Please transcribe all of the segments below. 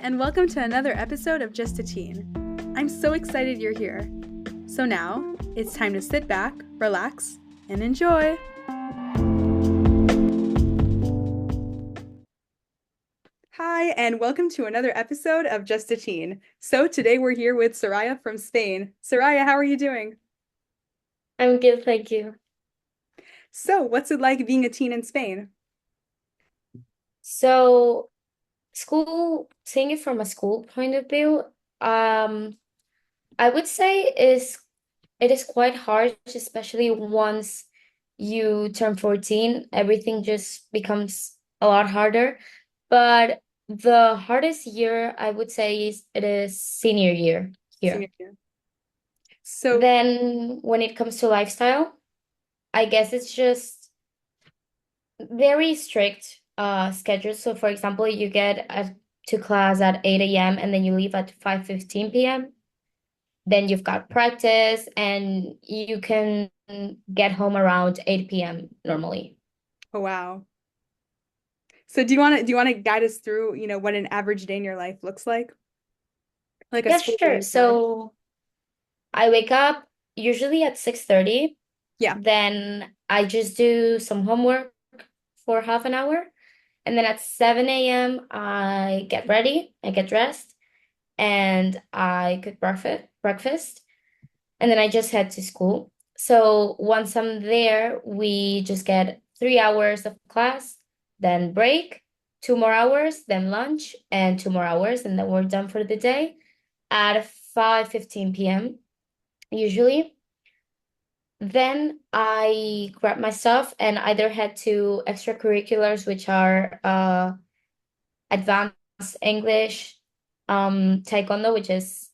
and welcome to another episode of Just a Teen. I'm so excited you're here. So now, it's time to sit back, relax, and enjoy. Hi, and welcome to another episode of Just a Teen. So today we're here with Soraya from Spain. Soraya, how are you doing? I'm good, thank you. So, what's it like being a teen in Spain? So, seeing it from a school point of view, um, I would say it is quite hard, especially once you turn 14, everything just becomes a lot harder. But the hardest year, I would say, is it is senior year Senior here. year. So, Then when it comes to lifestyle, I guess it's just very strict schedule. So for example, you get to class at 8 a.m. and then you leave at 5:15 p.m. Then you've got practice and you can get home around 8 p.m. normally. oh wow. So do you want to guide us through, what an average day in your life looks like? Like a Yeah, school day sure. in college? So I wake up usually at 6:30. Yeah. Then I just do some homework for half an hour. And then at 7 a.m. I get ready, I get dressed, and I cook breakfast. And then I just head to school. So once I'm there, we just get 3 hours of class, then break, 2 more hours, then lunch, and 2 more hours, and then we're done for the day at 5:15 p.m. usually. Then I grab my stuff and either head to extracurriculars, which are advanced English, taekwondo, which is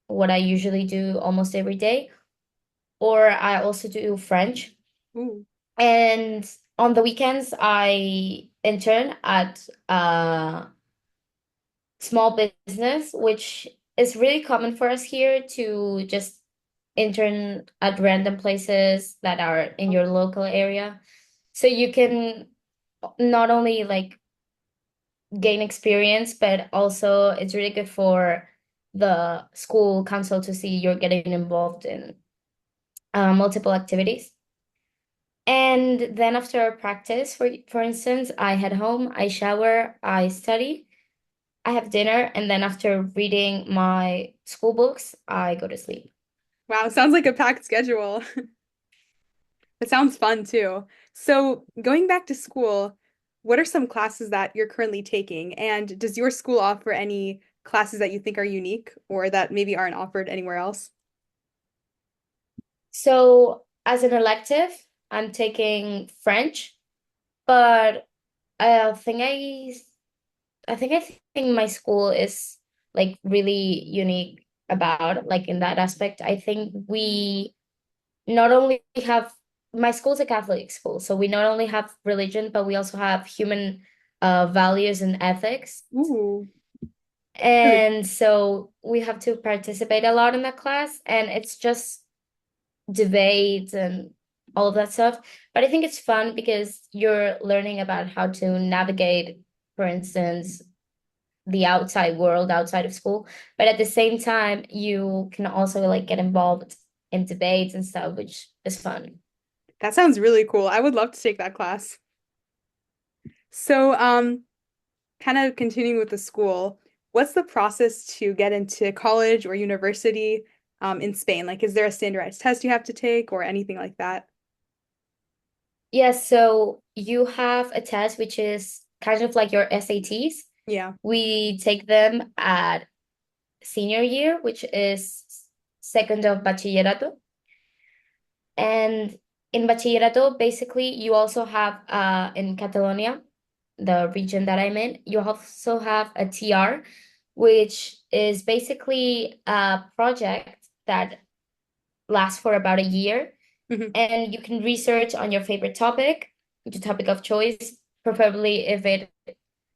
what I usually do almost every day, or I also do French. Ooh. And on the weekends, I intern at a small business, which is really common for us here to just intern at random places that are in your local area. So you can not only like gain experience, but also it's really good for the school council to see you're getting involved in multiple activities. And then after practice, for instance, I head home, I shower, I study, I have dinner, and then after reading my school books, I go to sleep. Wow, sounds like a packed schedule. It sounds fun too. So, going back to school, what are some classes that you're currently taking? And does your school offer any classes that you think are unique or that maybe aren't offered anywhere else? So as an elective, I'm taking French, but I think I think my school is like really unique about like in that aspect. I think we not only have my school's a Catholic school, so we not only have religion, but we also have human values and ethics. Ooh, really? And so we have to participate a lot in that class, and it's just debates and all of that stuff. But I think it's fun because you're learning about how to navigate, for instance, the outside world outside of school. But at the same time, you can also like get involved in debates and stuff, which is fun. That sounds really cool. I would love to take that class. So, kind of continuing with the school, what's the process to get into college or university, in Spain? Like, is there a standardized test you have to take or anything like that? Yes, so you have a test which is kind of like your SATs. Yeah. We take them at senior year, which is second of bachillerato. And in bachillerato, basically, you also have in Catalonia, the region that I'm in, you also have a TR, which is basically a project that lasts for about a year. Mhm. And you can research on your favorite topic, your topic of choice, preferably if it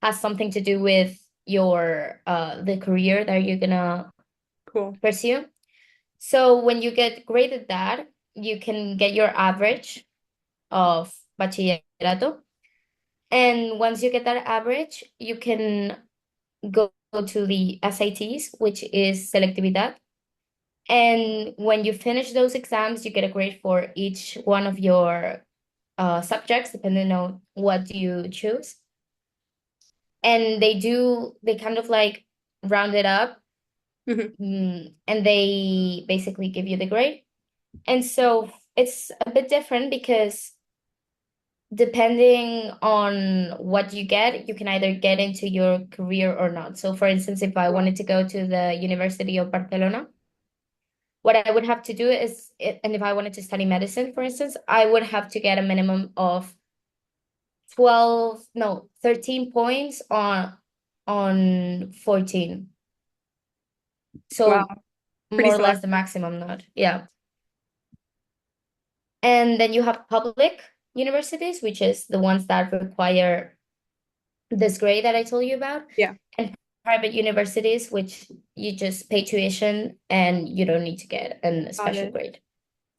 has something to do with your the career that you're gonna Cool. pursue. So when you get great at that, you can get your average of bachillerato. And once you get that average, you can go to the SATs, which is selectividad. And when you finish those exams, you get a grade for each one of your subjects, depending on what you choose. And they kind of like round it up, Mhm. and they basically give you the grade. And so it's a bit different because depending on what you get, you can either get into your career or not. So, for instance, if I Wow. wanted to go to the University of Barcelona, what I would have to do is, and if I wanted to study medicine, for instance, I would have to get a minimum of 12, no, 13 points on 14. Wow. So Pretty more or less the selective. maximum not. Yeah. And then you have public universities, which is the ones that require this grade that I told you about, Yeah, and private universities, which you just pay tuition and you don't need to get a got special it. grade.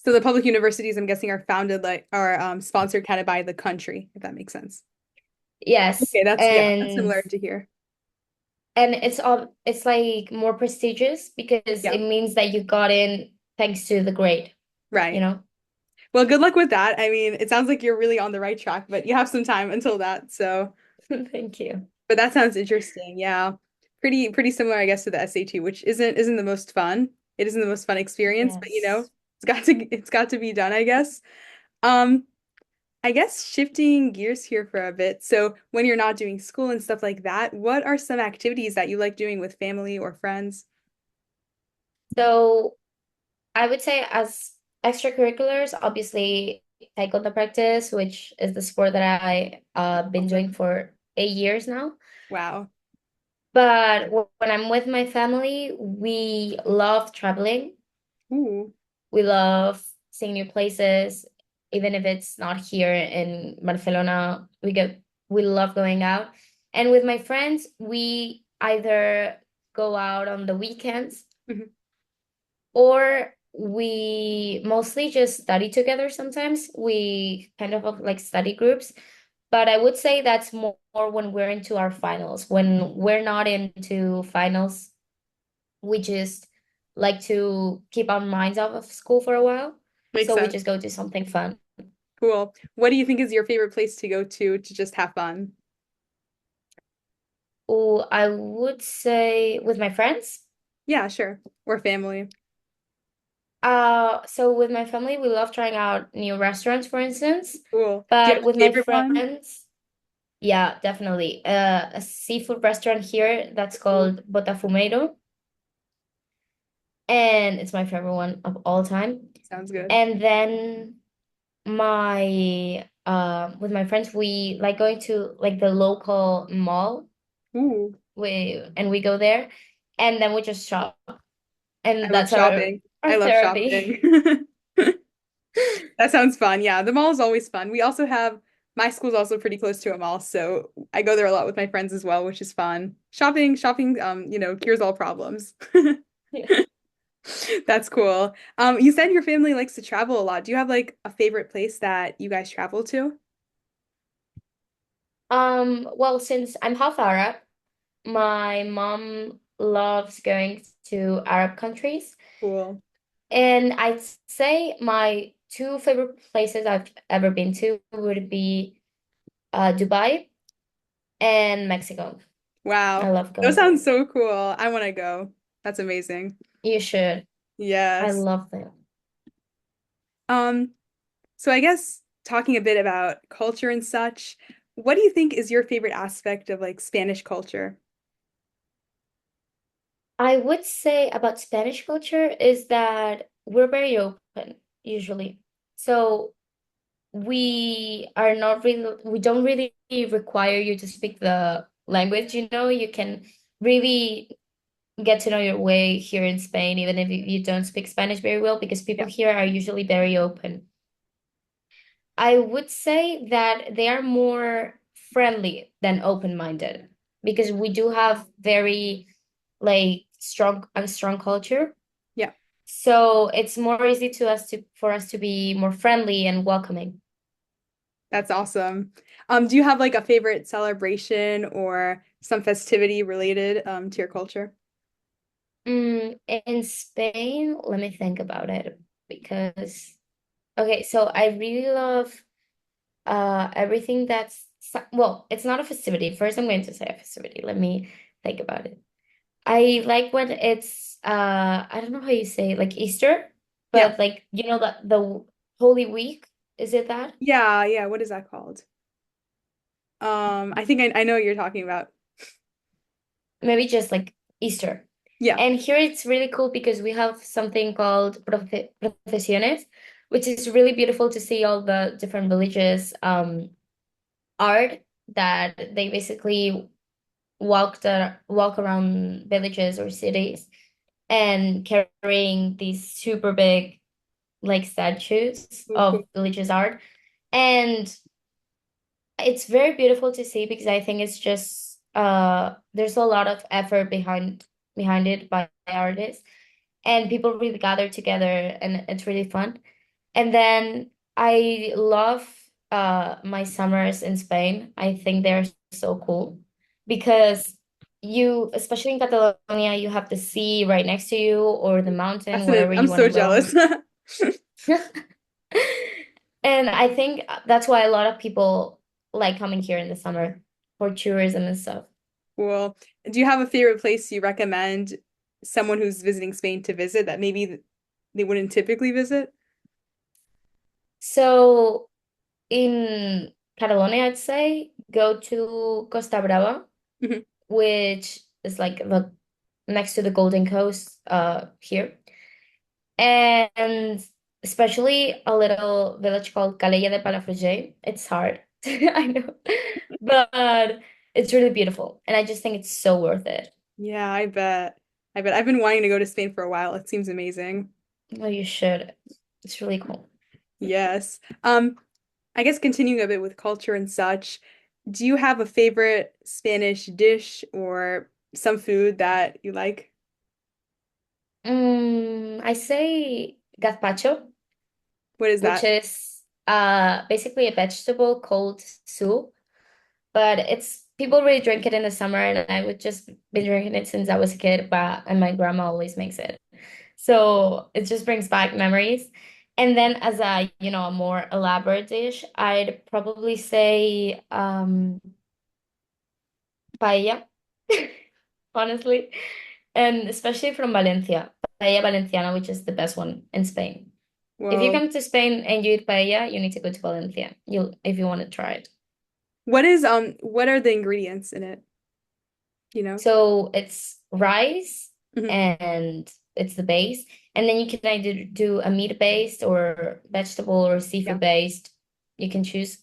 So the public universities, I'm guessing, are founded like are sponsored kind of by the country, if that makes sense. Yes, Okay, that's similar to here. and it's like more prestigious because Yeah, it means that you got in thanks to the grade, you right. know? Well, good luck with that. I mean, it sounds like you're really on the right track, but you have some time until that. So, Thank you. but that sounds interesting. Yeah. Pretty similar, I guess, to the SAT, which isn't the most fun. It isn't the most fun experience, but Yes. it's got to be done, I guess. Um, I guess shifting gears here for a bit. So, when you're not doing school and stuff like that, what are some activities that you like doing with family or friends? So I would say as extracurriculars, obviously taekwondo practice, which is the sport that I been Awesome. doing for 8 years now. Wow. But when I'm with my family, we love traveling. Ooh. We love seeing new places, even if it's not here in Barcelona. We love going out. And with my friends, we either go out on the weekends Mhm. or we mostly just study together sometimes. We kind of have like study groups, but I would say that's more when we're into our finals. When we're not into finals, we just like to keep our minds off of school for a while. Makes So we sense. just go do something fun. Cool. What do you think is your favorite place to go to just have fun? Oh, I would say with my friends. Yeah, sure. Or family. So with my family, we love trying out new restaurants, for instance. Cool. Do you have But with a my favorite one? friends, yeah, definitely. A seafood restaurant here that's Ooh, called Botafumeiro, and it's my favorite one of all time. sounds good. And then my with my friends, we like going to like the local mall. Ooh, We go there, and then we just shop, I and love that's our shopping. our I love therapy. shopping. That sounds fun. Yeah, the mall is always fun. We also have my school's also pretty close to a mall, so I go there a lot with my friends as well, which is fun. Shopping, cures all problems. Yeah. That's cool. You said your family likes to travel a lot. Do you have like a favorite place that you guys travel to? Well, since I'm half Arab, my mom loves going to Arab countries, Cool. and I'd say my two favorite places I've ever been to would be Dubai and Mexico. I Wow. love Those going sounds there. so cool. I want to go. That's amazing. You should. I Yes. love them. Um, so I guess talking a bit about culture and such, what do you think is your favorite aspect of like Spanish culture? I would say about Spanish culture is that we're very open usually. So we don't really require you to speak the language, you can really get to know your way here in Spain, even if you don't speak Spanish very well, because people Yeah. here are usually very open. I would say that they are more friendly than open-minded because we do have very like strong culture. Yeah. So it's more easy to us to for us to be more friendly and welcoming. That's awesome. Do you have like a favorite celebration or some festivity related to your culture? In Spain, let me think about it because okay, so I really love everything well, it's not a festivity. First, I'm going to say a festivity. Let me think about it. I like when it's I don't know how you say it, like Easter, Yeah. but like you know the Holy Week, is it that? Yeah, yeah. What is that called? I think I know what you're talking about. Maybe just like Easter. Yeah. And here it's really cool because we have something called procesiones, which is really beautiful to see all the different villages art that they basically walk around villages or cities and carrying these super big like statues Cool, cool. of villages art. And it's very beautiful to see because I think it's just there's a lot of effort behind it by artists and people really gather together and it's really fun. And then I love my summers in Spain. I think they're so cool because you, especially in Catalonia, you have the sea right next to you or the mountain, wherever I'm you want so to go. jealous. And I think that's why a lot of people like coming here in the summer for tourism and stuff. Cool. Do you have a favorite place you recommend someone who's visiting Spain to visit that maybe they wouldn't typically visit? So in Catalonia, I'd say go to Costa Brava, Mhm. which is like the next to the Golden Coast here. And especially a little village called Calella de Palafrugell. It's hard, I know, but it's really beautiful. And I just think it's so worth it. Yeah, I bet. I bet. I've been wanting to go to Spain for a while. It seems amazing. Oh, you should. It's really cool. Yes. I guess continuing a bit with culture and such, do you have a favorite Spanish dish or some food that you like? I say gazpacho, What is which that? is basically a vegetable cold soup, but it's people really drink it in the summer, and I would just been drinking it since I was a kid, but and my grandma always makes it. So it just brings back memories. And then as a more elaborate dish, I'd probably say paella, honestly. And especially from Valencia, paella Valenciana, which is the best one in Spain. If you Whoa. come to Spain and you eat paella, you need to go to Valencia. If you want to try it. What are the ingredients in it, you know? So it's rice Mhm. and it's the base. And then you can either do a meat based or vegetable or Yeah. seafood based. You can choose.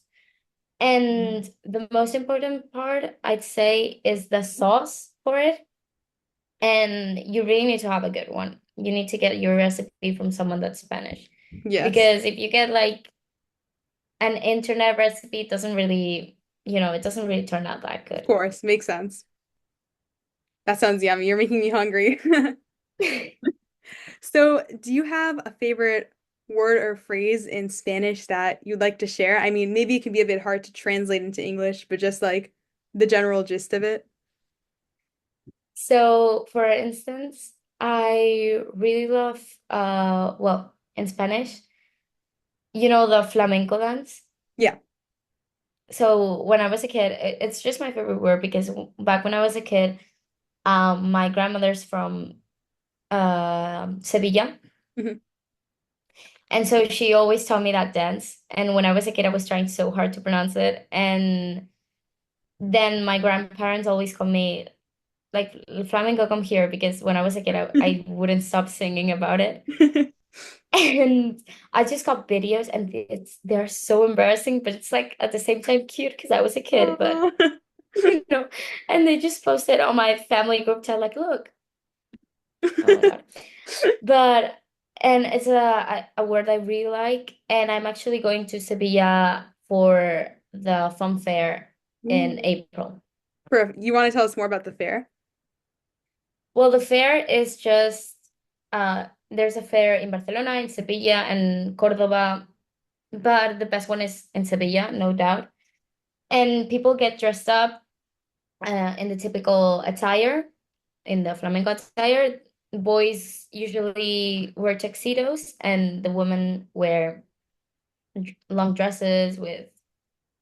And the most important part, I'd say, is the sauce for it. And you really need to have a good one. You need to get your recipe from someone that's Spanish. Yes. Because if you get like an internet recipe, it doesn't really turn out that Of good. course, makes sense. That sounds yummy. You're making me hungry. So, do you have a favorite word or phrase in Spanish that you'd like to share? I mean, maybe it can be a bit hard to translate into English, but just like the general gist of it. So, for instance, I really love well, in Spanish, the flamenco dance. Yeah. So when I was a kid, it's just my favorite word because back when I was a kid, my grandmother's from Sevilla. Mhm. And so she always taught me that dance. And when I was a kid, I was trying so hard to pronounce it. And then my grandparents always called me like flamenco, come here, because when I was a kid, I wouldn't stop singing about it. And I just got videos and they're so embarrassing, but it's like at the same time cute because I was a kid, but Oh. you know, and they just posted on my family group chat, like, look, oh my God. But and it's a word I really like, and I'm actually going to Sevilla for the fun fair in Ooh. April. You want to tell us more about the fair? Well, the fair is just there's a fair in Barcelona, in Sevilla, and Cordoba, but the best one is in Sevilla, no doubt. And people get dressed up in the typical attire, in the flamenco attire. Boys usually wear tuxedos, and the women wear long dresses with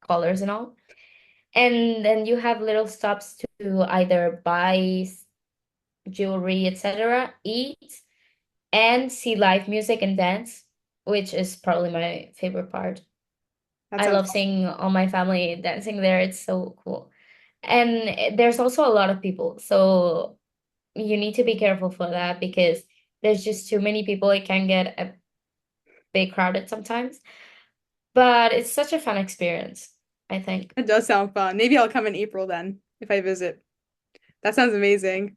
collars and all. And then you have little stops to either buy jewelry, etc., eat, and see live music and dance, which is probably my favorite part. That I sounds love seeing all my family dancing there. It's so cool. And there's also a lot of people. So you need to be careful for that because there's just too many people. It can get a bit crowded sometimes. But it's such a fun experience, I think. it does sound fun. Maybe I'll come in April then if I visit. That sounds amazing.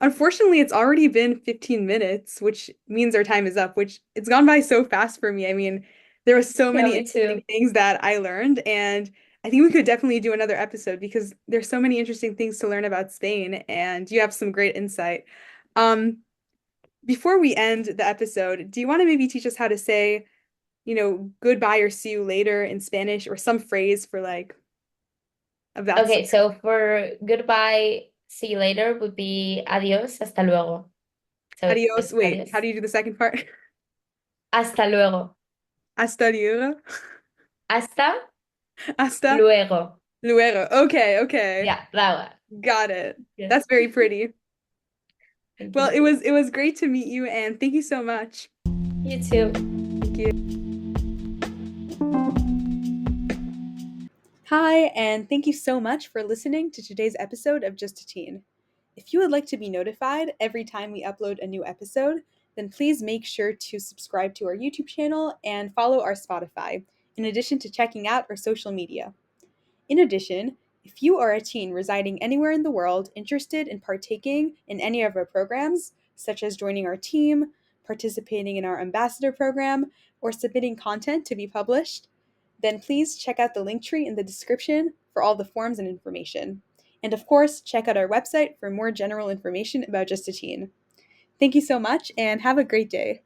Unfortunately, it's already been 15 minutes, which means our time is up, which it's gone by so fast for me. I mean, there were so Yeah, many me interesting too. things that I learned, and I think we could definitely do another episode because there's so many interesting things to learn about Spain, and you have some great insight. Um, Before we end the episode, do you want to maybe teach us how to say, goodbye or see you later in Spanish or some phrase for like of that sort? Okay, so for goodbye, see you later would be adiós, hasta luego. So Adios. it's Wait, how adiós. do you do the second part? Hasta luego. Hasta luego. Hasta Hasta luego. luego. Okay, okay. Yeah, that one. Got it. Yeah, That's very pretty. thank Well, you. it was great to meet you and thank you so much. You too. Thank you. Hi, and thank you so much for listening to today's episode of Just a Teen. If you would like to be notified every time we upload a new episode, then please make sure to subscribe to our YouTube channel and follow our Spotify, in addition to checking out our social media. In addition, if you are a teen residing anywhere in the world interested in partaking in any of our programs, such as joining our team, participating in our ambassador program, or submitting content to be published, then please check out the link tree in the description for all the forms and information. And of course, check out our website for more general information about Just a Teen. Thank you so much and have a great day.